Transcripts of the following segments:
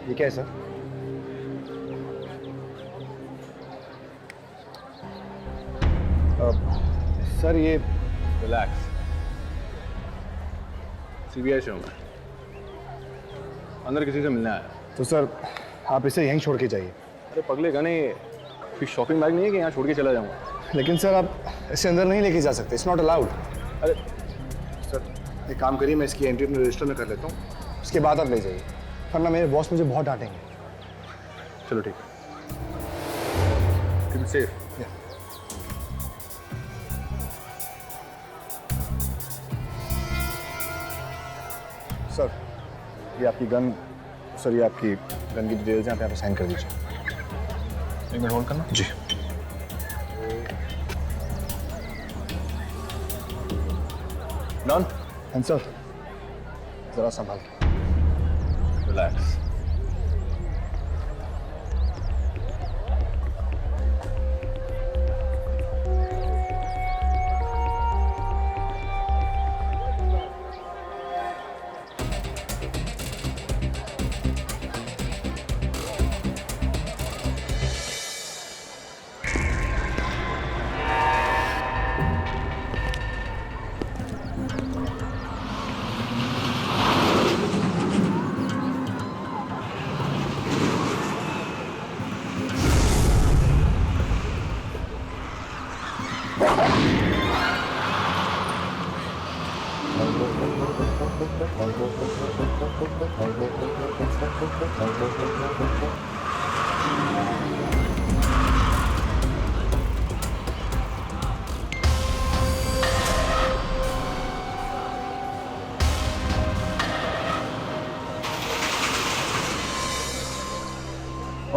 ये क्या है सर? सर ये रिलैक्स, सीबीआई से हूँ मैं, अंदर किसी से मिलने आया। तो सर आप इसे यहीं छोड़ के जाइए। अरे पगले का नहीं, कोई शॉपिंग बैग नहीं है कि यहाँ छोड़ के चला जाऊँगा? लेकिन सर आप इसे अंदर नहीं लेके जा सकते, इट्स नॉट अलाउड। अरे सर एक काम करिए, मैं इसकी एंट्री अपने रजिस्टर में कर लेता हूँ, उसके बाद आप ले जाइए, वरना मेरे बॉस मुझे बहुत डांटेंगे। चलो ठीक है, कीप इट सेफ। सर ये आपकी गन, सर ये आपकी गन की डिटेल्स हैं, आप यहाँ पे साइन कर दीजिए। एक मिनट होल्ड करना जी। डन। एंड सर जरा संभाल के। रिलैक्स।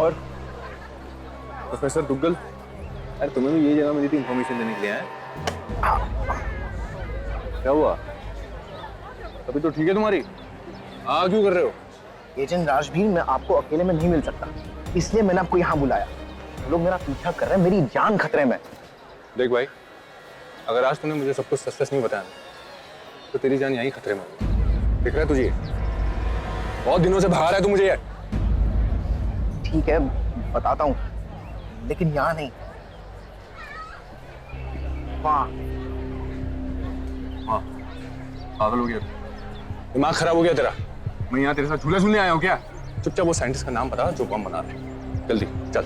और प्रोफेसर दुग्गल, अरे तुम्हें भी ये जगह मिली थी इंफॉर्मेशन देने के लिए आए? क्या हुआ? अभी तो ठीक है तुम्हारी, क्यों कर रहे हो? एजेंट राजवीर, मैं आपको अकेले में नहीं मिल सकता, इसलिए मैंने आपको यहाँ बुलाया। लोग मेरा पीछा कर रहे हैं, मेरी जान खतरे में। देख भाई, अगर आज तूने मुझे सब कुछ सच नहीं बताया तो तेरी जान यहीं खतरे में। दिख रहा है तुझे? बहुत दिनों से भगा रहा है तू मुझे यार। ठीक है बताता हूँ, लेकिन यहाँ नहीं, वहाँ। हाँ, पागल हो गया, दिमाग खराब हो गया तेरा। मैं यहाँ तेरे साथ झूला झूलने आया हूँ क्या? चुपचाप वो साइंटिस्ट का नाम बता जो बम बना रहे हैं, जल्दी चल।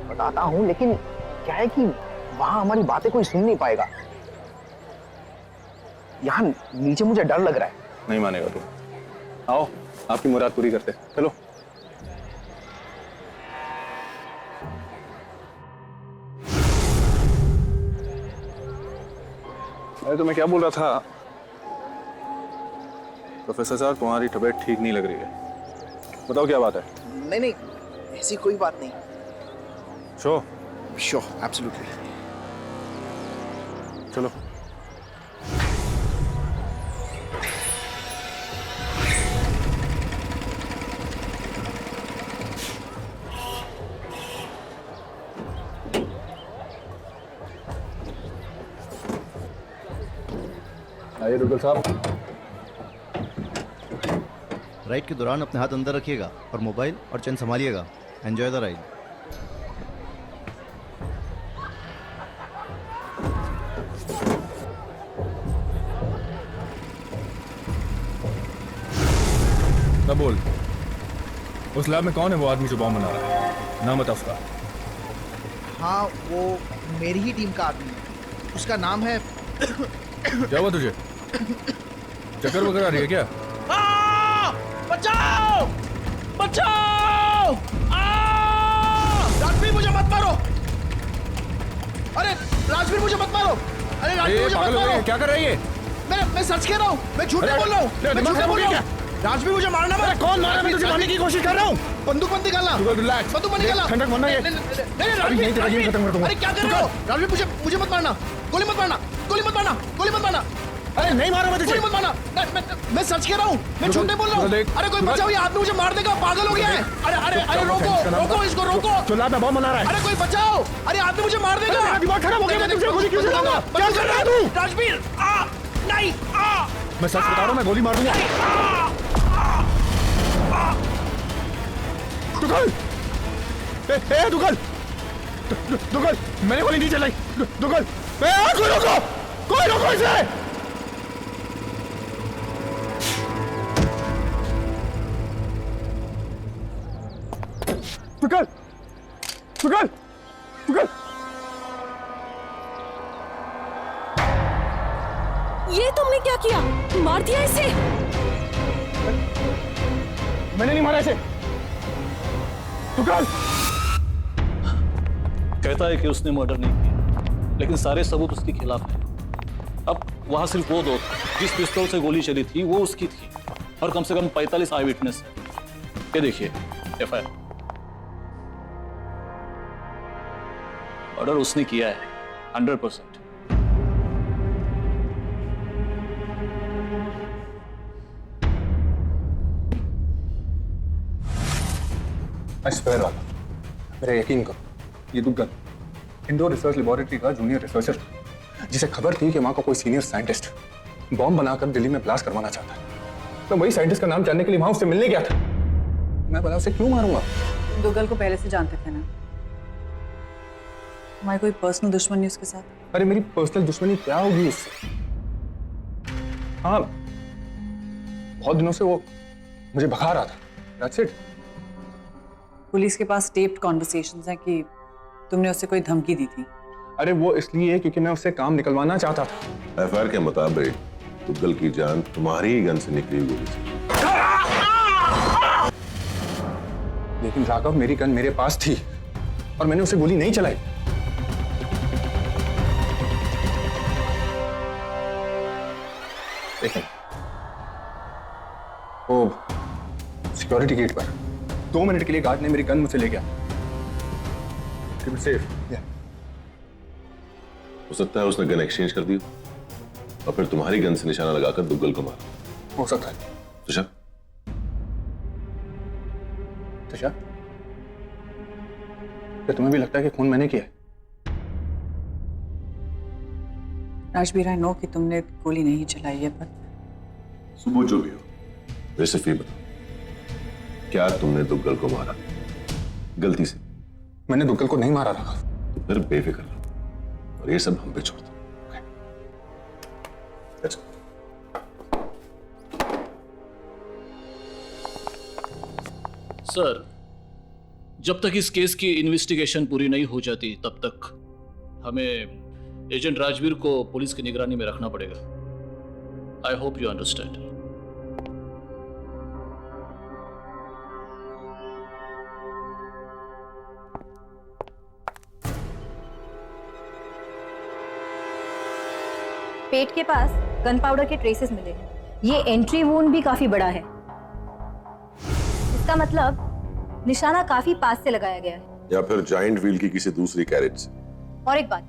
बताता हूँ, लेकिन क्या है कि वहाँ हमारी बातें कोई सुन नहीं पाएगा। यहाँ नीचे मुझे डर लग रहा है। नहीं मानेगा तू। आओ, आपकी मुराद पूरी करते, चलो। अरे तो मैं क्या बोल रहा था, प्रोफेसर साहब तुम्हारी तबीयत ठीक नहीं लग रही है, बताओ क्या बात है? नहीं नहीं, ऐसी कोई बात नहीं। श्योर? Sure, absolutely. चलो। आइए दुग्गल साहब। राइड के दौरान अपने हाथ अंदर रखिएगा और मोबाइल और चेन संभालिएगा। Enjoy the ride. ना बोल, उस लैब में कौन है वो आदमी जो बॉम्ब बना रहा है? नाम बता उसका। हाँ, वो मेरी ही टीम का आदमी है, उसका नाम है। क्या हुआ तुझे? चक्कर वगैरह आ रही है क्या? बचाओ बचाओ! राजवीर मुझे मत मारो! अरे राजवीर मुझे मत मारो। अरे राजवीर मुझे मत मारो। क्या कर रही है? मैं सच कह रहा हूँ, मैं झूठ नहीं बोल रहा हूँ, मैं झूठ नहीं बोल रहा हूँ। राजवीर मुझे मारना मत। कौन मारा? मैं तुझे मारने की कोशिश कर रहा हूँ। बंदूक मत निकालना। रिलैक्स, बंदूक मत निकालना। ठंडक बनना है। नहीं राजवीर, खत्म कर दूंगा। अरे क्या कर रहे हो राजवीर? मुझे मत मारना, गोली मत मारना, गोली मत मारना, गोली मत मारना। अरे नहीं मारा मैं तुझे। गोली मत मारना। मैं सच कह रहा हूँ, मैं झूठ नहीं बोल रहा हूँ। अरे कोई बचाओ, ये आदमी मुझे मार देगा, पागल हो गया है। अरे रोको इसको, रोको। चुला पे बम बना रहा है। अरे कोई बचाओ, अरे आदमी मुझे मार देगा। दिमाग खराब हो गया, मैं तुझे गोली क्यों चलाऊंगा? क्या कर रहा है तू? राजवीर नहीं, मैं सच बता रहा हूँ, मैं गोली मार दूंगा। दुगल, ए दुगल, दुगल, मैंने गोली नहीं चलाई। दुगल, कोई रोको इसे। दुगल, दुगल, दुगल। ये तुमने क्या किया? मार दिया इसे? मैंने नहीं मारा इसे। दुगल। कहता है कि उसने मर्डर नहीं किया, लेकिन सारे सबूत उसके खिलाफ हैं। अब वहां सिर्फ वो दो जिस पिस्तौल से गोली चली थी वो उसकी थी, और कम से कम 45 आई विटनेस। ये देखिए एफआईआर। मर्डर उसने किया है 100%। मेरा यकीन करो, ये दुग्गल इंडोर रिसर्च लेबोरेटरी का जूनियर रिसर्चर जिसे खबर थी कि वहां का कोई सीनियर साइंटिस्ट बॉम्ब बनाकर दिल्ली में ब्लास्ट करवाना चाहता है। मैं वही साइंटिस्ट का नाम जानने के लिए वहां उससे मिलने गया था। मैं भला उसे क्यों मारूंगा? दुग्गल को पहले से जानते थे ना? तुम्हारी कोई पर्सनल दुश्मनी उसके साथ? अरे मेरी पर्सनल दुश्मनी क्या होगी उससे? हाँ, बहुत दिनों से वो मुझे भगा रहा था। That's it। पुलिस के पास टेप्ड कॉन्वर्सेशंस हैं कि तुमने उसे कोई धमकी दी थी। अरे वो इसलिए क्योंकि मैं उससे काम निकलवाना चाहता था। एफआईआर के मुताबिक दुग्गल की जान तुम्हारी ही गन से निकली हुई गोली से। लेकिन राघव, मेरी गन मेरे पास थी और मैंने उसे गोली नहीं चलाई। देखिए, वो सिक्योरिटी गेट पर 2 मिनट के लिए गार्ड ने मेरी गन मुझसे ले गया। सेफ। हो सकता है उसने गन एक्सचेंज कर दी और फिर तुम्हारी गन से निशाना लगाकर दुग्गल को मारा। हो सकता है। तुषार, तुषार, क्या तुम्हें भी लगता है कि खून मैंने किया है? राजवीर, आई नो कि तुमने गोली नहीं चलाई है, पर सुबह जो भी हो, मेरे सिर्फ ये बताओ, क्या तुमने दुग्गल को मारा गलती से? मैंने दुग्गल को नहीं मारा राघव। तो फिर बेफिक्र रहो और ये सब हम पे छोड़ दो। Let's go। सर, जब तक इस केस की इन्वेस्टिगेशन पूरी नहीं हो जाती तब तक हमें एजेंट राजवीर को पुलिस की निगरानी में रखना पड़ेगा। I hope you understand. पेट के पास गन पाउडर के ट्रेसेस मिले हैं। ये एंट्री वूंड भी काफी बड़ा है। इसका मतलब निशाना काफी पास से लगाया गया है। या फिर जाइंट व्हील की किसी दूसरी कैरेज से। और एक बात,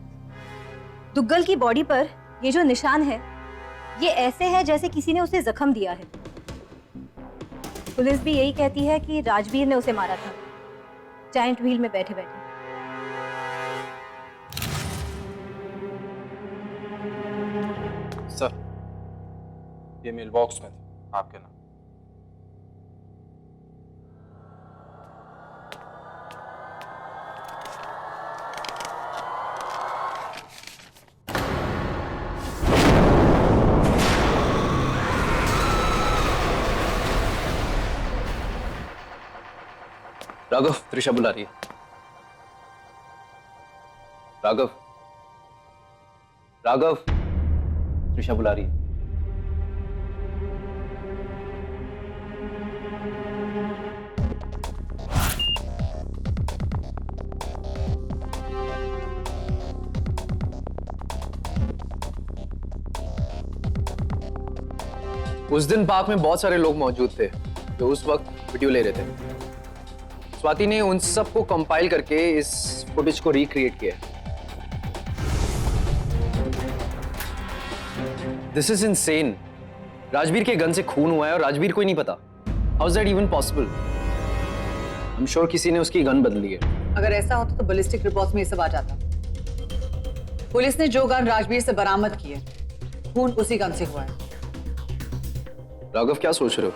दुग्गल की बॉडी पर ये जो निशान है, ये ऐसे है जैसे किसी ने उसे जख्म दिया है। पुलिस भी यही कहती है कि राजवीर ने उसे मारा था, जाइंट व्हील में बैठे बैठे। सर, ये मेल बॉक्स में था आपके नाम। राघव, त्रिशा बुला रही है। राघव, राघव, त्रिशा बुला रही है। उस दिन पार्क में बहुत सारे लोग मौजूद थे जो उस वक्त वीडियो ले रहे थे। स्वाति ने उन सबको कंपाइल करके इस फुटेज को रिक्रिएट किया। This is insane. राजवीर के गन से खून हुआ है और राजवीर को ही नहीं पता। How is that even possible? I am sure किसी ने उसकी गन बदली है। अगर ऐसा होता तो बैलिस्टिक रिपोर्ट्स में ये सब आ जाता। पुलिस ने जो गन राजवीर से बरामद की है, खून उसी गन से हुआ है। राघव, क्या सोच रहे हो?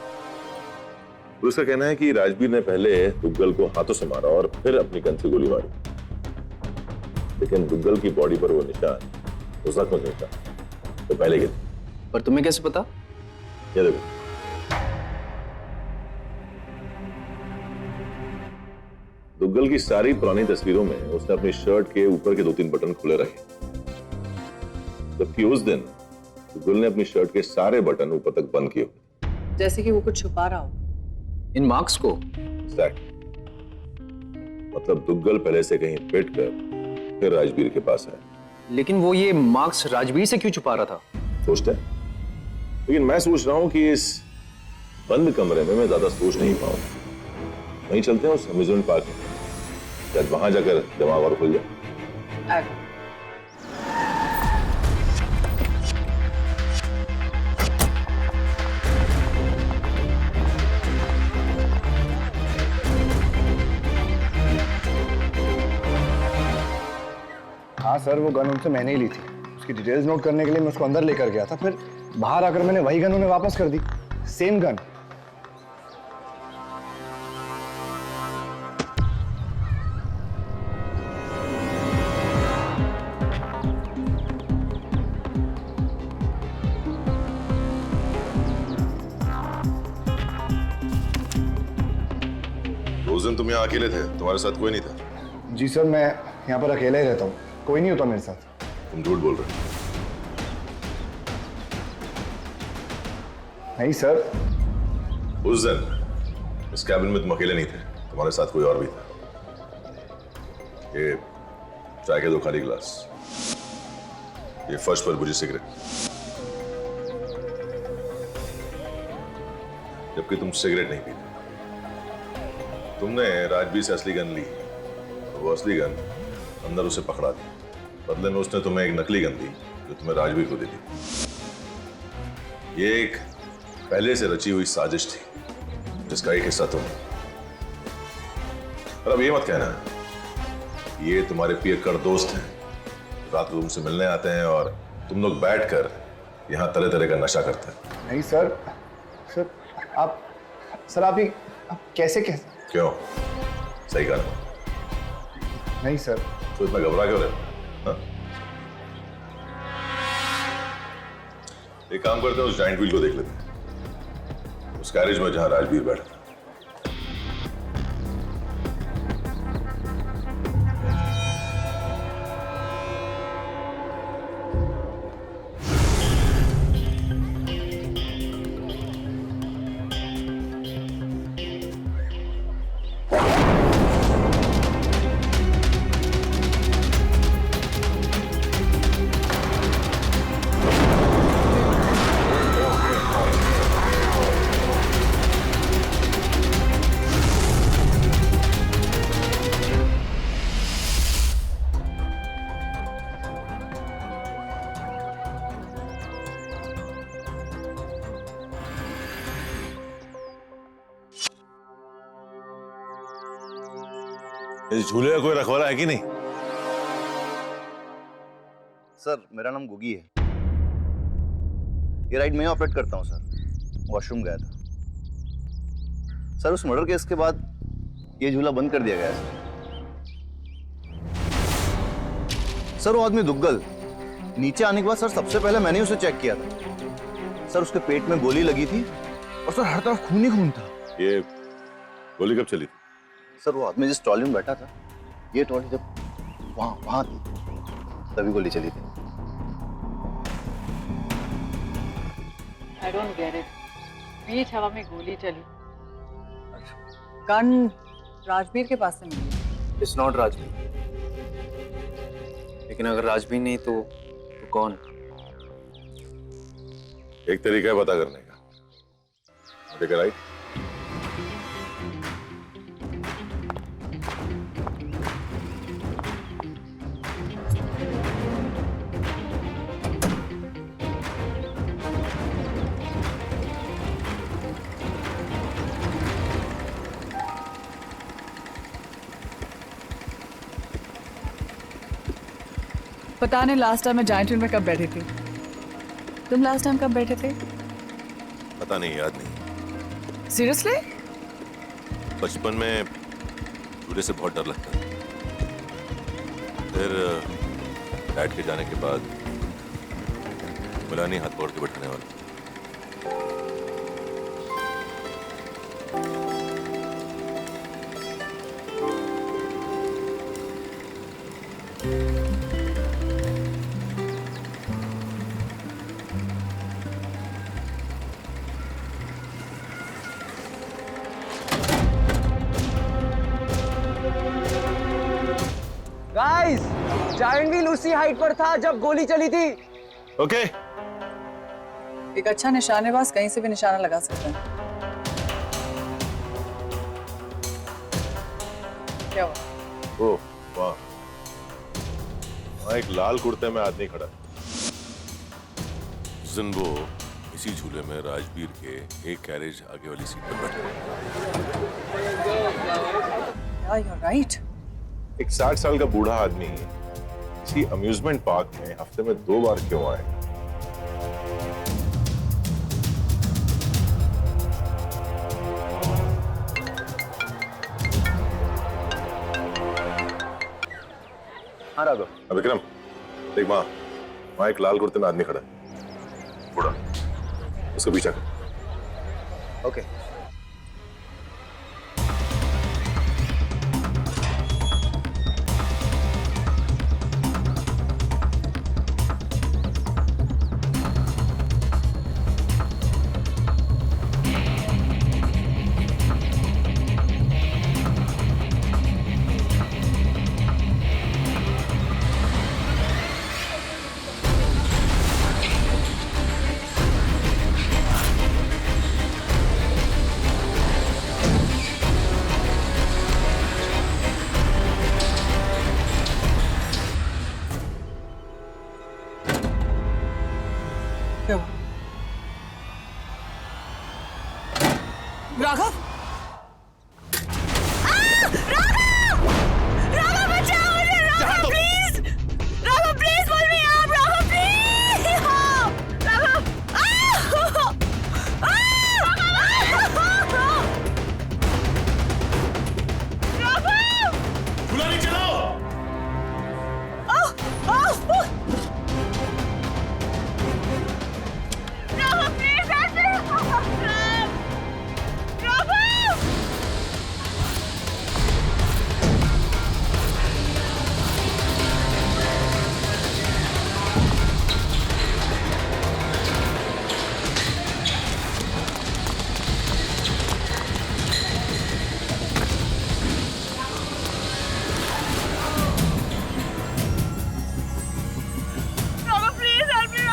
पुलिस का कहना है कि राजवीर ने पहले दुग्गल को हाथों से मारा और फिर अपनी गन से गोली मारी, लेकिन दुग्गल की बॉडी पर वो निशान, वो जख्म के निशान तो पहले के थे। पर तुम्हें कैसे पता? ये देखो, दुग्गल की सारी पुरानी तस्वीरों में उसने अपनी शर्ट के ऊपर के 2-3 बटन खुले रखे, जबकि उस दिन दुग्गल ने अपनी शर्ट के सारे बटन ऊपर तक बंद किए। जैसे कि वो कुछ छुपा रहा हो। इन मार्क्स को? मतलब दुग्गल पहले से कहीं पिट कर फिर राजवीर के पास आया। लेकिन वो ये मार्क्स राजवीर से क्यों छुपा रहा था? सोचता है, लेकिन मैं सोच रहा हूं कि इस बंद कमरे में मैं ज्यादा सोच नहीं पाऊंगा। वहीं चलते हैं उस अम्यूजमेंट पार्क में, शायद वहां जाकर दिमाग और खुल जाए। हाँ सर, वो गन उनसे मैंने ही ली थी। उसकी डिटेल्स नोट करने के लिए मैं उसको अंदर लेकर गया था, फिर बाहर आकर मैंने वही गन उन्हें वापस कर दी। Same gun. उस दिन तुम यहाँ अकेले थे, तुम्हारे साथ कोई नहीं था? जी सर, मैं यहाँ पर अकेला ही रहता हूँ, कोई नहीं होता मेरे साथ। तुम झूठ बोल रहे हो। नहीं सर। उस दिन इस कैबिन में तुम अकेले नहीं थे, तुम्हारे साथ कोई और भी था। ये चाय के 2 खाली गिलास, ये फर्श पर बुझी सिगरेट, जबकि तुम सिगरेट नहीं पीते। तुमने राजवीर से असली गन ली, वो असली गन अंदर उसे पकड़ा दी, बदले में उसने तुम्हें एक नकली गन दी जो तुम्हें राजवीर को दी थी। ये एक पहले से रची हुई साजिश थी जिसका एक हिस्सा तुम। और अब ये मत कहना ये तुम्हारे पियक्कड़ दोस्त हैं, रात को तुमसे मिलने आते हैं और तुम लोग बैठकर यहाँ तरह तरह का नशा करते हैं। नहीं सर, आप कैसे क्यों? सही कहा। नहीं सर। तो इतना घबरा क्यों रहे? हाँ? एक काम करते हैं, उस जाइंट व्हील को देख लेते हैं, उस गैरेज में जहां राजवीर बैठा था। इस झूले का कोई रखवाला है कि नहीं? सर, मेरा नाम गुगी है। ये राइड मैं ऑपरेट करता हूँ सर। वॉशरूम गया था सर। उस मर्डर केस के बाद ये झूला बंद कर दिया गया है सर। वो आदमी दुग्गल नीचे आने के बाद सर सबसे पहले मैंने उसे चेक किया था सर। उसके पेट में गोली लगी थी और सर हर तरफ खून ही खून था। ये गोली कब चली थी? सर वो आदमी जिस ट्रॉली में बैठा था, ये ट्रॉली जब वहां थी तभी गोली चली थी। I don't get it. बीच हवा में गोली चली। गन राजवीर के पास से मिली। It's not Rajveer. लेकिन अगर राजवीर नहीं तो कौन? एक तरीका है पता करने का। Take a right. पता नहीं लास्ट टाइम मैं जाइंट व्हील में कब बैठी थी। तुम लास्ट टाइम कब बैठे थे? पता नहीं, याद नहीं। सीरियसली? बचपन में चूल्हे से बहुत डर लगता था। फिर डैड के जाने के बाद मिला नहीं हाथ पकड़ के बैठाने वाला। गाइस, जायंट व्हील उसी हाइट पर था जब गोली चली थी। ओके। एक अच्छा निशानेबाज कहीं से भी निशाना लगा सकता है। क्या हुआ? ओह वाह, वहाँ एक लाल कुर्ते में आदमी खड़ा है। उस दिन वो इसी झूले में राजवीर के एक कैरेज आगे वाली सीट पर बैठा है। You're right. एक 60 साल का बूढ़ा आदमी इसी अम्यूजमेंट पार्क में हफ्ते में 2 बार क्यों आए? हाँ राघव। विक्रम देख, वहाँ एक लाल कुर्ते में आदमी खड़ा है, बूढ़ा। उसको पीछा कर। ओके। क्या हुआ? राघव?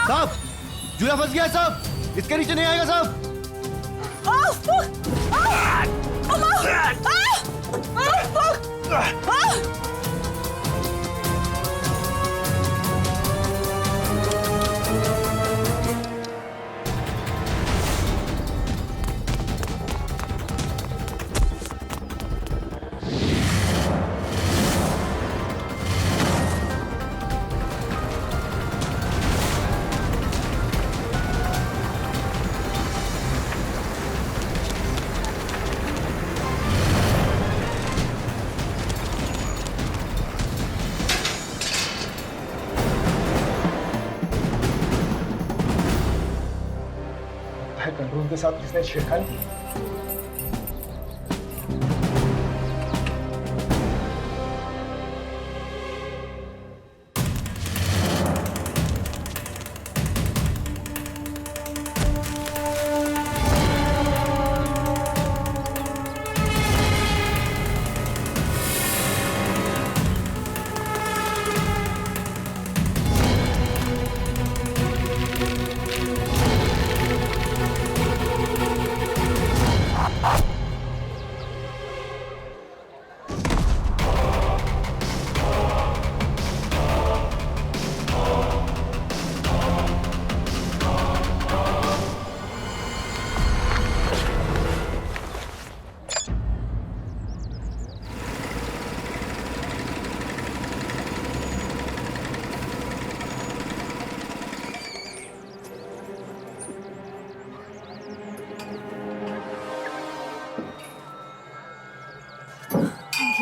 साहब, जूया फंस गया है साहब, इसके नीचे नहीं आएगा साहब। कंट्रोल के साथ किसने छेड़खानी की?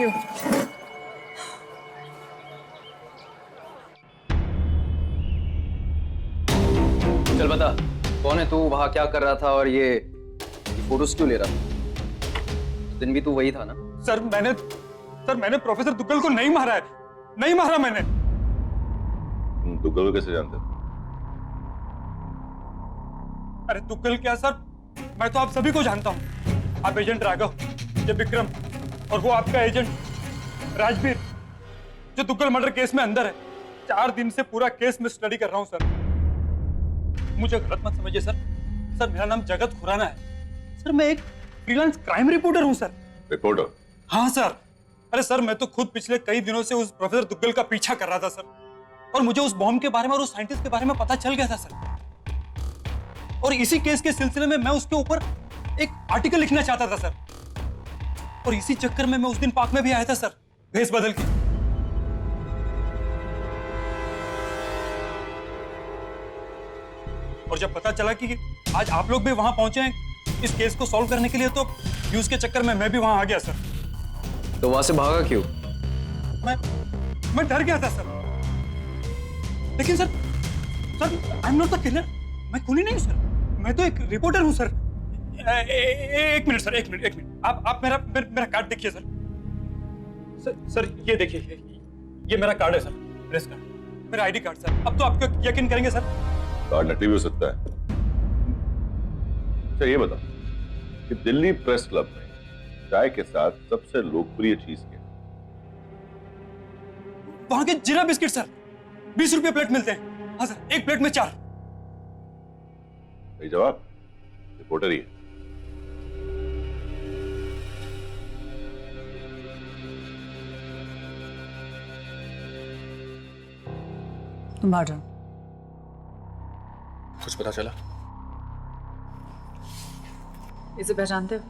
यू। चल बता, कौन है तू, वहां क्या कर रहा था और ये फोटोज क्यों ले रहा था? दिन भी तू वही था ना? सर मैंने प्रोफेसर दुग्गल को नहीं मारा है, नहीं मारा मैंने। तुम दुग्गल को कैसे जानते हो? अरे दुग्गल क्या सर, मैं तो आप सभी को जानता हूँ। आप एजेंट राघव, ये विक्रम, और वो आपका एजेंट राजवीर, जो दुग्गल मर्डर केस में अंदर है। 4 दिन से पूरा केस में स्टडी कर रहा हूँ सर। मुझे गलत मत समझिए सर। सर मेरा नाम जगत खुराना है सर, मैं एक फ्रीलांस क्राइम रिपोर्टर हूँ सर। रिपोर्टर? हाँ सर। अरे सर मैं तो खुद पिछले कई दिनों से उस प्रोफेसर दुग्गल का पीछा कर रहा था सर, और मुझे उस बॉम्ब के बारे में और उस साइंटिस्ट के बारे में पता चल गया था सर। और इसी केस के सिलसिले में मैं उसके ऊपर एक आर्टिकल लिखना चाहता था सर, और इसी चक्कर में मैं उस दिन पार्क में भी आया था सर, भेस बदल के। और जब पता चला कि आज आप लोग भी वहां पहुंचे हैं इस केस को सॉल्व करने के लिए, तो न्यूज के चक्कर में मैं भी वहां आ गया सर। तो वहां से भागा क्यों? मैं डर गया था सर। लेकिन sir I am not the killer. मैं खूनी नहीं हूं सर, मैं तो एक रिपोर्टर हूं सर। एक मिनट सर, एक मिनट। आप मेरा कार्ड देखिए सर। सर ये देखिए, ये मेरा कार्ड है सर, प्रेस कार्ड, मेरा आईडी कार्ड सर। अब तो आपको यकीन करेंगे सर। कार्ड नकली भी हो सकता है। अच्छा ये बता कि दिल्ली प्रेस क्लब में चाय के साथ सबसे लोकप्रिय चीज क्या है? वहां के जीरा बिस्किट सर, 20 रुपए प्लेट मिलते हैं। हाँ सर, एक प्लेट में 4। सही जवाब, रिपोर्टर ही है। तुम बाहर जाओ। कुछ पता चला? इसे पहचानते हो?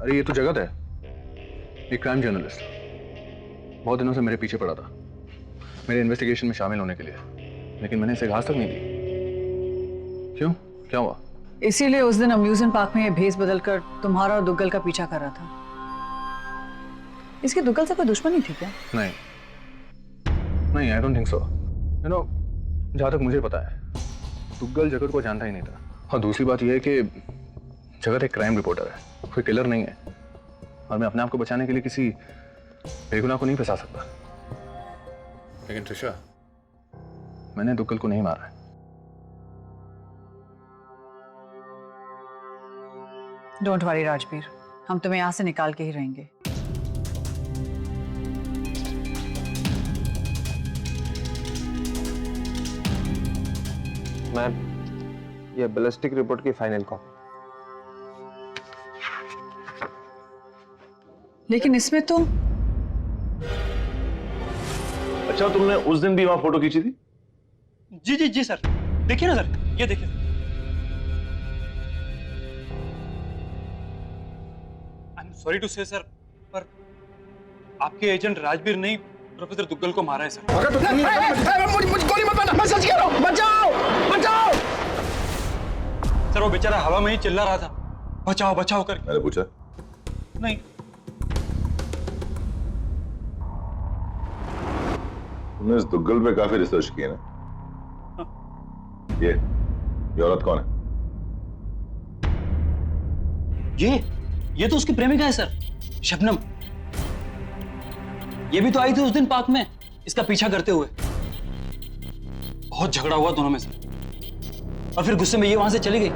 अरे ये तो जगत है, एक क्राइम जर्नलिस्ट। बहुत दिनों से मेरे पीछे पड़ा था मेरे इन्वेस्टिगेशन में शामिल होने के लिए, लेकिन मैंने इसे घास तक नहीं दी। क्यों, क्या हुआ? इसीलिए उस दिन अम्यूजमेंट पार्क में ये भेस बदलकर तुम्हारा और दुग्गल का पीछा कर रहा था। इसकी दुग्गल से कोई दुश्मनी थी क्या? नहीं, I don't think so. You know, जहां तक मुझे पता है दुग्गल जगत को जानता ही नहीं था। और दूसरी बात यह है कि जगत एक क्राइम रिपोर्टर है, कोई किलर नहीं है, और मैं अपने आप को बचाने के लिए किसी बेगुनाह को नहीं फंसा सकता। लेकिन त्रिशा, मैंने दुग्गल को नहीं मारा है। डोंट वरी राजवीर, हम तुम्हें यहां से निकाल के ही रहेंगे। मैम, ये बैलिस्टिक रिपोर्ट की फाइनल कॉपी। लेकिन इसमें तो अच्छा, तुमने उस दिन भी वहां फोटो खींची थी? जी सर, देखिए ना सर, ये देखिए। आई एम सॉरी टू से सर, पर आपके एजेंट राजवीर ने प्रोफेसर दुग्गल को मारा है सर। मुझे गोली मत मारना, मैं सच कह रहा हूं। बचाओ बचाओ। सर वो बेचारा हवा में ही चिल्ला रहा था, बचाओ बचाओ कर। मैंने पूछा? नहीं। तुमने इस दुग्गल पे काफी रिसर्च की है ना? ये औरत कौन है? ये तो उसकी प्रेमिका है सर, शबनम। ये भी तो आई थी उस दिन पार्क में इसका पीछा करते हुए। बहुत झगड़ा हुआ दोनों में सर, और फिर गुस्से में ये वहां से चली गई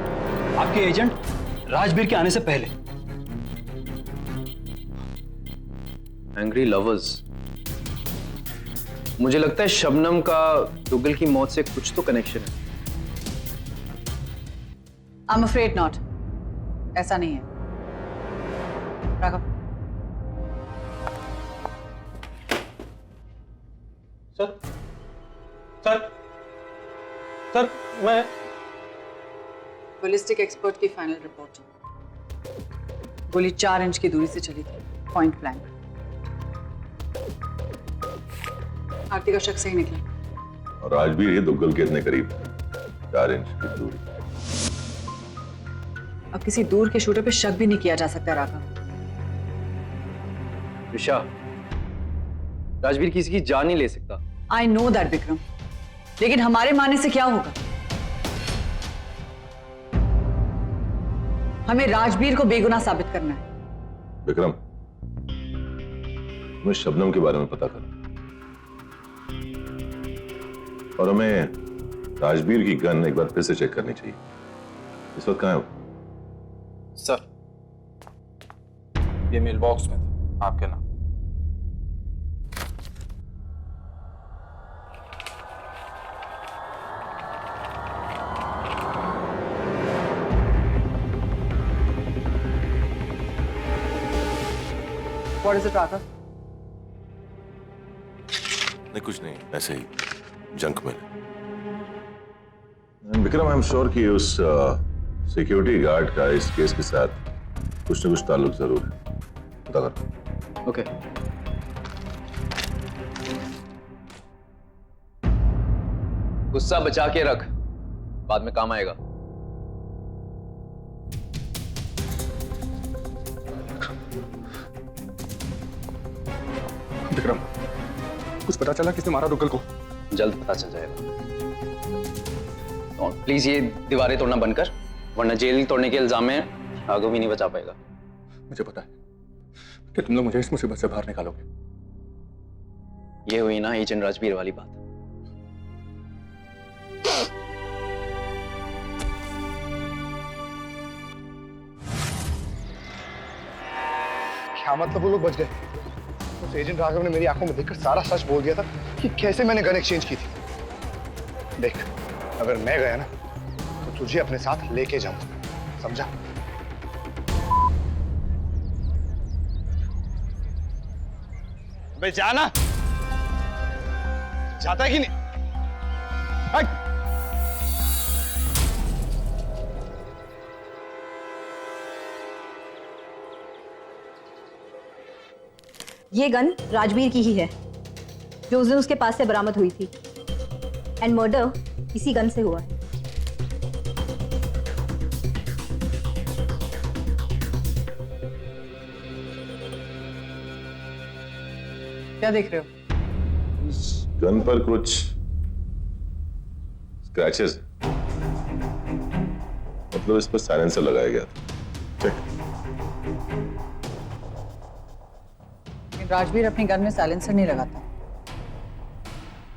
आपके एजेंट राजवीर के आने से पहले। Angry lovers. मुझे लगता है शबनम का दुग्गल की मौत से कुछ तो कनेक्शन है। आई एम अफ्रेड नॉट, ऐसा नहीं है। राघव, सर मैं बैलिस्टिक एक्सपर्ट की फाइनल रिपोर्ट। गोली 4 इंच की दूरी से चली थी, पॉइंट ब्लैंक। आरती का शक सही निकला। और राजवीर ये दुग्गल के इतने करीब, 4 इंच की दूरी। अब किसी दूर के शूटर पे शक भी नहीं किया जा सकता राघव। ऋषा, राजवीर किसी की जान नहीं ले सकता। आई नो दैट विक्रम, लेकिन हमारे मानने से क्या होगा? हमें राजवीर को बेगुनाह साबित करना है। विक्रम, हमें शबनम के बारे में पता करना और हमें राजवीर की गन एक बार फिर से चेक करनी चाहिए। इस वक्त कहाँ है वो? सर, ये मेल बॉक्स में था आपके नाम। What is it, Raghav? नहीं, कुछ नहीं, ऐसे ही जंक में। विक्रम, आई एम श्योर कि उस सिक्योरिटी गार्ड का इस केस के साथ कुछ न कुछ ताल्लुक जरूर है। पता कर। ओके। गुस्सा बचा के रख, बाद में काम आएगा। विक्रम, कुछ पता चला किसने मारा दुग्गल को? जल्द पता चल जाएगा। तो प्लीज ये दीवारें तोड़ना बंद कर, वरना जेल तोड़ने के इल्जाम में राघव भी नहीं बचा पाएगा। मुझे पता है कि तुम लोग मुझे इस मुसीबत से बाहर निकालोगे। ये हुई ना एजेंट राजवीर वाली बात। क्या मतलब वो लोग बच गए? उस एजेंट राघव ने मेरी आंखों में देखकर सारा सच बोल दिया था कि कैसे मैंने गन एक्सचेंज की थी। देख, अगर मैं गया ना तो तुझे अपने साथ लेके जाऊंगा, समझा? बे जाना, जाता है कि नहीं? हट। ये गन राजवीर की ही है जो उस दिन उसके पास से बरामद हुई थी, एंड मर्डर इसी गन से हुआ है। क्या देख रहे हो? इस गन पर कुछ स्क्रैचेस, मतलब इस पर साइलेंसर लगाया गया था। चेक। राजवीर अपनी गन में साइलेंसर नहीं लगाता।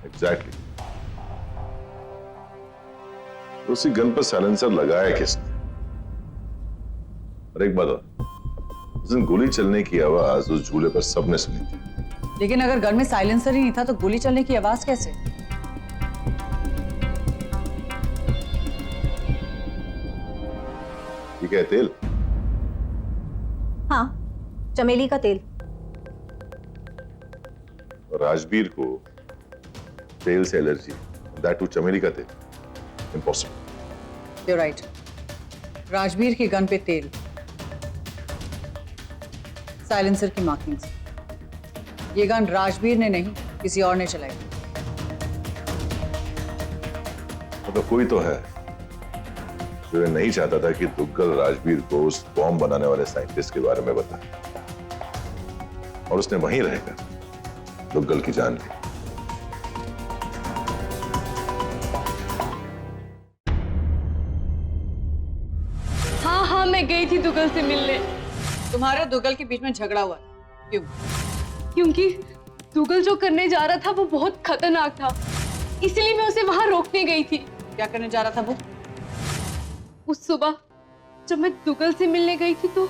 एग्जैक्टली। उसी गन पर साइलेंसर लगाया किसने? और एक बात और, उस दिन गोली चलने की आवाज उस झूले पर सबने सुनी थी। लेकिन अगर गन में साइलेंसर ही नहीं था तो गोली चलने की आवाज कैसे? ठीक है, तेल? हाँ, चमेली का तेल। राजवीर को तेल से एलर्जी, दैट टू चमेली का तेल? इम्पॉसिबल। You're right. राजवीर की गन पे तेल, साइलेंसर की मार्किंग्स। ये गन राजवीर ने नहीं, किसी और ने चलाई। मतलब कोई तो है जो ये नहीं चाहता था कि दुग्गल राजवीर को उस बॉम्ब बनाने वाले साइंटिस्ट के बारे में बताए, और उसने वहीं रहकर दुग्गल की जान ली। हाँ हाँ, मैं गई थी दुग्गल से मिलने। तुम्हारे दुग्गल के बीच में झगड़ा हुआ था, क्यों? क्योंकि दुग्गल जो करने जा रहा था वो बहुत खतरनाक था, इसलिए मैं उसे वहां रोकने गई थी। क्या करने जा रहा था वो? उस सुबह जब मैं दुग्गल से मिलने गई थी तो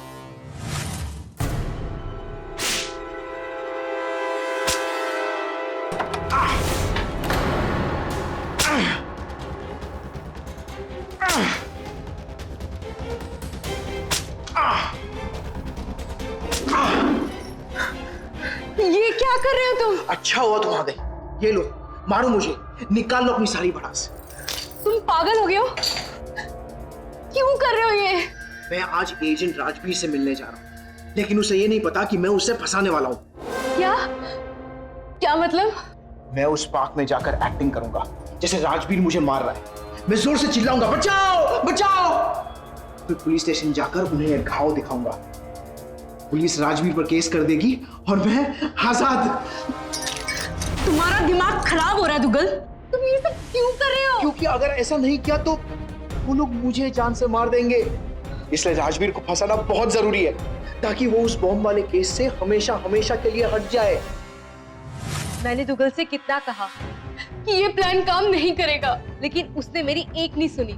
ये क्या कर रहे हो तुम? अच्छा हुआ तुम आ गई। ये लो, मारो मुझे, निकाल लो अपनी सारी भड़ास। तुम पागल हो गए हो? क्यों कर रहे हो ये? मैं आज एजेंट राजवीर से मिलने जा रहा हूँ, लेकिन उसे ये नहीं पता कि मैं उसे फंसाने वाला हूँ। क्या? क्या मतलब? मैं उस पार्क में जाकर एक्टिंग करूंगा जैसे राजवीर मुझे मार रहा है। मैं जोर से चिल्लाऊंगा, बचाओ बचाओ। फिर पुलिस स्टेशन जाकर उन्हें घाव दिखाऊंगा। पुलिस राजवीर पर केस कर देगी और मैं आजाद। तुम्हारा दिमाग खराब हो रहा है दुग्गल। तुम ये सब क्यों कर रहे हो? क्योंकि अगर ऐसा नहीं किया तो वो लोग मुझे जान से मार देंगे। इसलिए राजवीर को फंसाना बहुत जरूरी है ताकि वो उस बॉम्ब वाले केस से हमेशा हमेशा के लिए हट जाए। मैंने दुग्गल से कितना कहा कि ये प्लान काम नहीं करेगा, लेकिन उसने मेरी एक नहीं सुनी।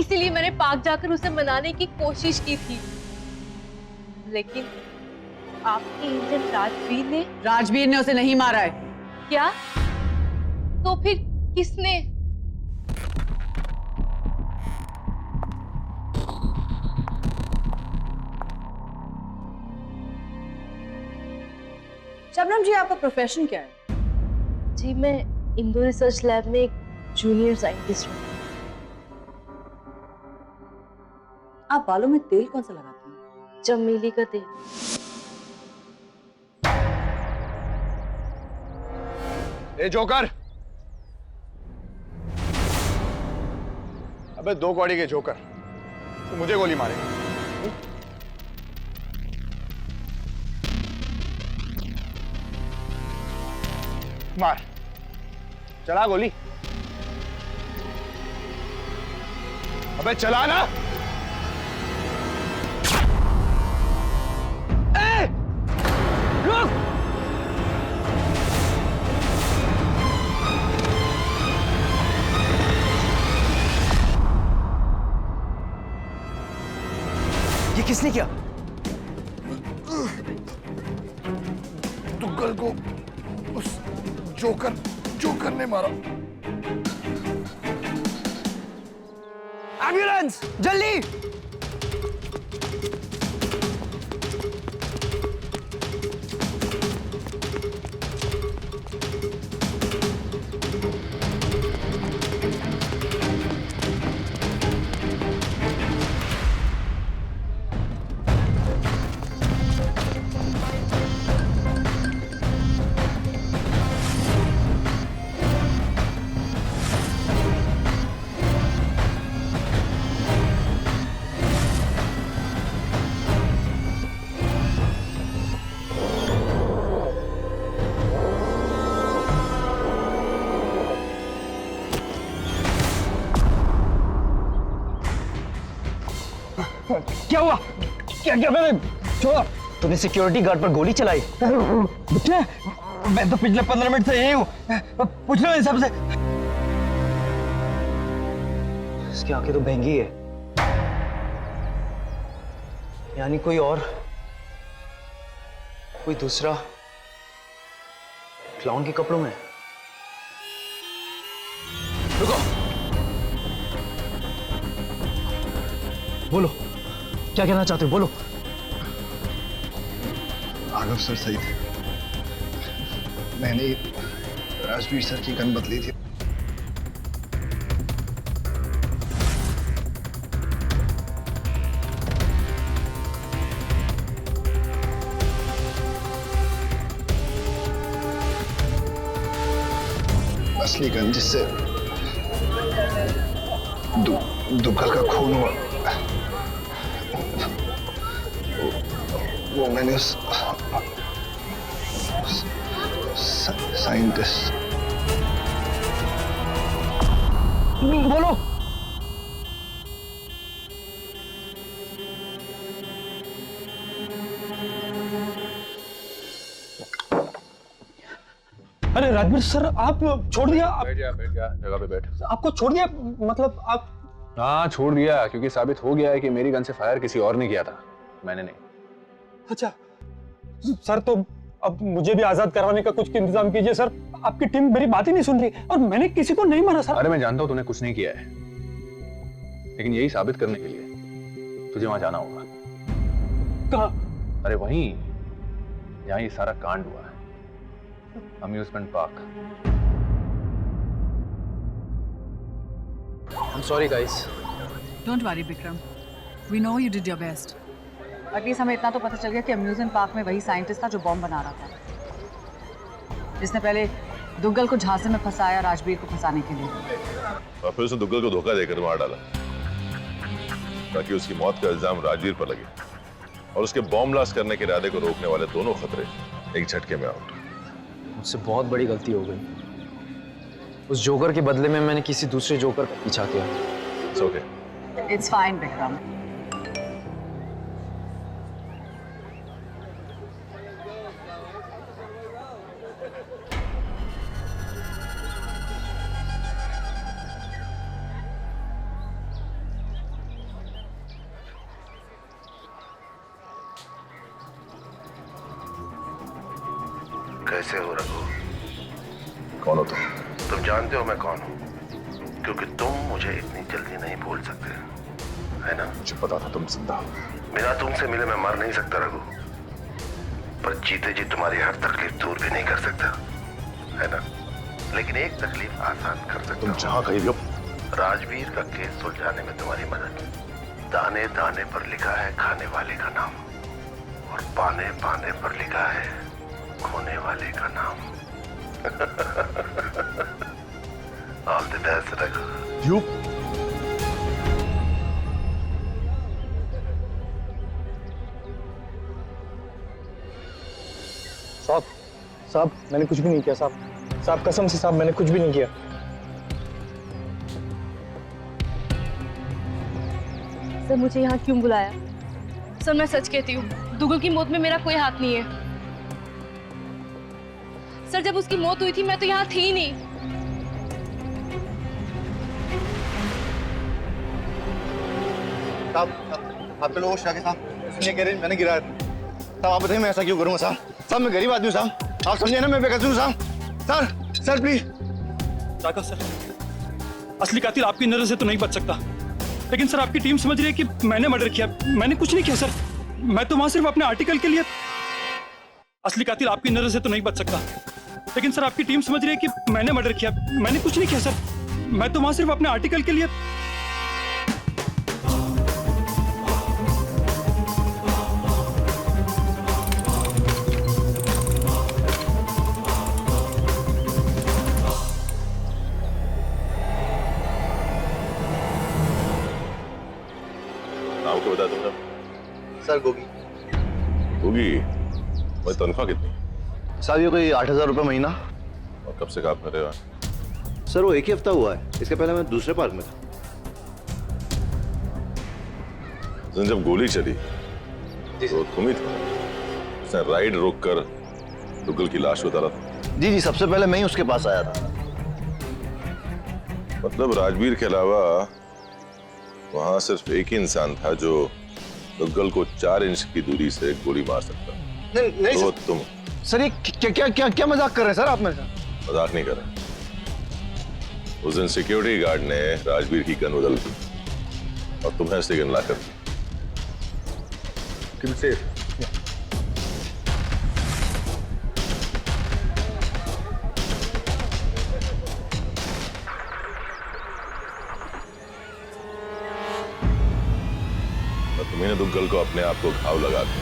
इसीलिए मैंने पार्क जाकर उसे मनाने की कोशिश की थी, लेकिन आपके एजेंट राजवीर ने उसे नहीं मारा है। क्या? तो फिर किसने? शबनम जी, आपका प्रोफेशन क्या है? जी, मैं इंदो रिसर्च लैब में एक जूनियर साइंटिस्ट हूँ। आप बालों में तेल कौन सा लगाती हैं? चमेली का तेल। ए जोकर, अबे 2 कौड़ी के जोकर, तू मुझे गोली मारेगा? मार, चला गोली। अबे चला ना। ए, रुक। ये किसने किया? दुग्गल को उस जोकर ने मारा। एम्बुलेंस, जल्दी! क्या हुआ? क्या क्या मैंने छोड़ा? तूने सिक्योरिटी गार्ड पर गोली चलाई? बेटा, मैं तो पिछले 15 मिनट से यही हूँ। पूछ लो इन सबसे। इसकी आंखें तो भेंगी है, यानी कोई दूसरा क्लाउन के कपड़ों में। रुको, बोलो, क्या कहना चाहते हो? बोलो। राघव सर सही थे। मैंने राजवीर सर की गन बदली थी। असली गन जिससे दुग्गल का खून हुआ, वो मैंने उस साइंटिस्ट। बोलो। अरे राजवीर सर, आप छोड़ दिया? बैठ जा जगह पे बैठ। आपको छोड़ दिया मतलब आप? हाँ, छोड़ दिया क्योंकि साबित हो गया है कि मेरी गन से फायर किसी और ने किया था, मैंने नहीं। अच्छा सर, तो अब मुझे भी आजाद करवाने का कुछ इंतजाम कीजिए सर। आपकी टीम मेरी बात ही नहीं सुन रही और मैंने किसी को नहीं मारा सर। अरे मैं जानता हूं तूने कुछ नहीं किया है, लेकिन यही साबित करने के लिए तुझे वहां जाना होगा। कहाँ? अरे वहीं जहां ये सारा कांड हुआ है, amusement park. I'm sorry guys. Don't worry Vikram, we know you did your best. At least हमें इतना तो पता चल गया कि अम्यूजमेंट पार्क में वही साइंटिस्ट था जो बॉम्ब बना रहा था, जिसने पहले दुग्गल को झांसे में फंसाया राजवीर को फंसाने के लिए, और फिर उसने दुग्गल को धोखा देकर मार डाला। ताकि उसकी मौत का इल्जाम राजवीर पर लगे और उसके बॉम्ब ब्लास्ट करने के इरादे को रोकने वाले दोनों खतरे एक झटके में आउट। मुझसे बहुत बड़ी गलती हो गई। उस जोकर के बदले में मैंने किसी दूसरे जोकर का पीछा किया। It's okay. It's fine Vikram. कैसे हो रघु? कौन हो तुम? तुम जानते हो मैं कौन हूँ, क्योंकि तुम मुझे इतनी जल्दी नहीं भूल सकते, है ना? मुझे पता था तुम जिंदा हो। बिना तुमसे मिले मैं मर नहीं सकता रघु, पर जीते जी तुम्हारी हर तकलीफ दूर भी नहीं कर सकता, है ना? लेकिन एक तकलीफ आसान कर सकता तुम जहाँ कहीं हो। राजवीर का केस सुलझाने में तुम्हारी मदद। दाने दाने पर लिखा है खाने वाले का नाम, और पाने पाने पर लिखा है खोने वाले का नाम। All the best Raghu. You साहब मैंने कुछ भी नहीं किया साहब कसम से साहब मैंने कुछ भी नहीं किया। सर मुझे यहाँ क्यों बुलाया? सर मैं सच कहती हूँ, दुगल की मौत में मेरा कोई हाथ नहीं है। सर जब उसकी मौत हुई थी मैं तो यहाँ थी ही नहीं। साहब आप लोग शाके साहब ये कह रहे मैंने गिराया था। साहब आप बताइए मैं ऐसा क्यों करूँगा साहब मैं गरीब आदमी हूँ साहब, आप समझे ना मैं बेकसूर हूँ साहब। Sir please. राघव सर, असली कातिल आपकी नजर से तो नहीं बच सकता, लेकिन सर आपकी टीम समझ रही है कि मैंने मर्डर किया। मैंने कुछ नहीं किया सर, मैं तो वहां सिर्फ अपने आर्टिकल के लिए। असली कातिल आपकी नजर से तो नहीं बच सकता, लेकिन सर आपकी टीम समझ रही है कि मैंने मर्डर किया। मैंने कुछ नहीं किया सर, मैं तो वहां सिर्फ अपने आर्टिकल के लिए। नाम क्या बताया तुमने? सर गोगी। होगी। भाई तनख्वाह कितनी? साहब ये कोई 8,000 रुपये महीना। और कब से काम कर रहे हो? सर वो एक ही हफ्ता हुआ है, इसके पहले मैं दूसरे पार्क में था। उस दिन जब गोली चली तो तुम ही थे? उसने राइड रोक कर दुग्गल की लाश उतारा था? जी सबसे पहले मैं ही उसके पास आया था। मतलब राजवीर के अलावा वहां सिर्फ एक ही इंसान था जो दुग्गल को 4 इंच की दूरी से गोली मार सकता। नहीं तो तुम। सर ये क्या मजाक कर रहे हैं सर आप मेरे साथ? मजाक नहीं कर रहे। उस दिन सिक्योरिटी गार्ड ने राजवीर की गन बदल दी और तुम्हें ऐसे गन ला कर दी। तुम्हें दुग्गल को अपने आप को घाव लगा के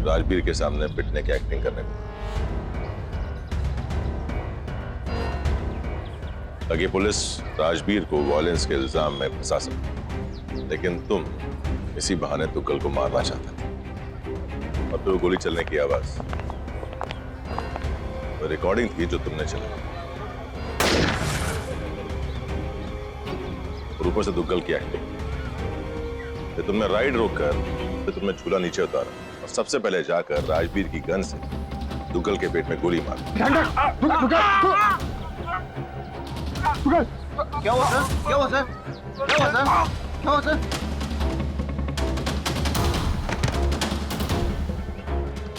राजवीर के सामने पिटने की एक्टिंग करने को, ताकि पुलिस राजवीर को वायलेंस के इल्जाम में फंसा सके। लेकिन तुम इसी बहाने दुग्गल को मारना चाहते थे। और फिर गोली चलने की आवाज वो रिकॉर्डिंग थी जो तुमने चलाई, और ऊपर से दुग्गल की एक्टिंग। फिर तुमने राइड रोककर फिर तुमने झूला नीचे उतारा और सबसे पहले जाकर राजवीर की गन से दुग्गल के पेट में गोली मारी। क्या हुआ सर? क्या हुआ सर? क्या हुआ सर? क्या हुआ सर?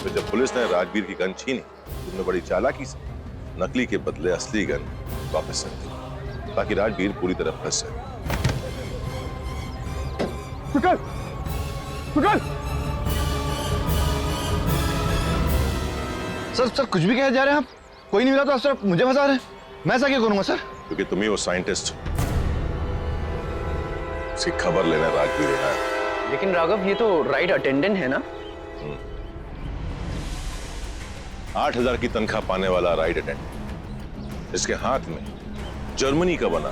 तो जब पुलिस ने राजवीर की गन छीनी, तुमने बड़ी चालाकी से नकली के बदले असली गन वापस रख दी, ताकि राजवीर पूरी तरह फंस जाए। सर कुछ भी कहे जा रहे हैं आप? कोई नहीं मिला तो आप सर मुझे फंसा रहे हैं। मैं ऐसा क्यों करूंगा सर? क्योंकि तुम ही वो साइंटिस्ट उसकी खबर लेने राजवीर आया। लेकिन राघव ये तो राइड अटेंडेंट है ना? 8,000 की तनख्वाह पाने वाला राइड अटेंडेंट, इसके हाथ में जर्मनी का बना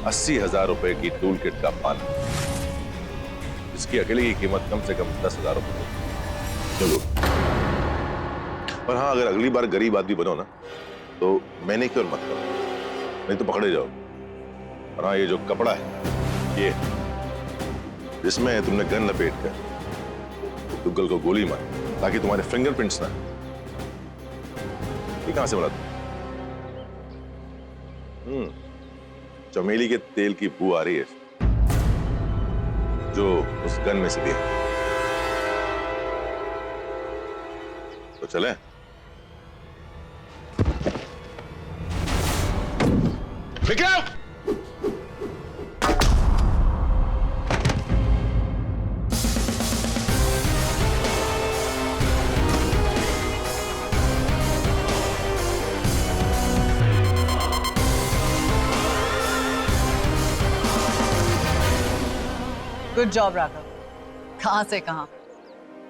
80,000 रुपए की टूल किट का पान, इसकी अकेले की कीमत कम से कम 10,000 रुपए होगी। चलो, पर हाँ, अगर अगली बार गरीब आदमी बनो ना तो मैंने क्यों मत करो, नहीं तो पकड़े जाओ। और हाँ, ये जो कपड़ा है ये, जिसमें तुमने गन लपेट कर दुग्गल को गोली मारी ताकि तुम्हारे फिंगरप्रिंट्स ना, ये कहां से मिला? चमेली के तेल की बू आ रही है जो उस गन में से दी है। तो चले। विक्रम! Good job Raghav. कहाँ से कहाँ?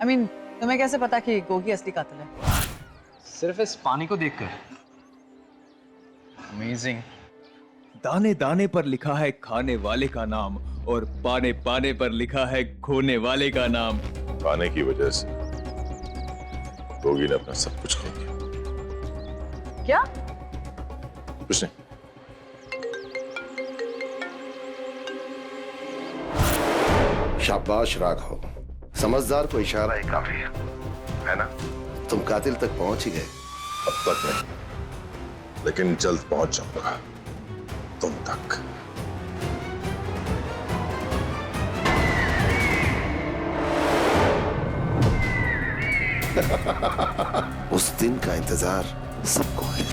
I mean, तुम्हें कैसे पता कि गोगी असली कातिल है? सिर्फ इस पानी को देखकर। अमेजिंग। दाने दाने पर लिखा है खाने वाले का नाम और पाने पाने पर लिखा है खोने वाले का नाम। पाने की वजह से गोगी ने अपना सब कुछ खो दिया। क्या? कुछ नहीं। शाबाश राघव, समझदार को इशारा ही काफी है ना? तुम कातिल तक पहुंच ही गए। अब तक नहीं, लेकिन जल्द पहुंच जाऊंगा तुम तक। उस दिन का इंतजार सबको है।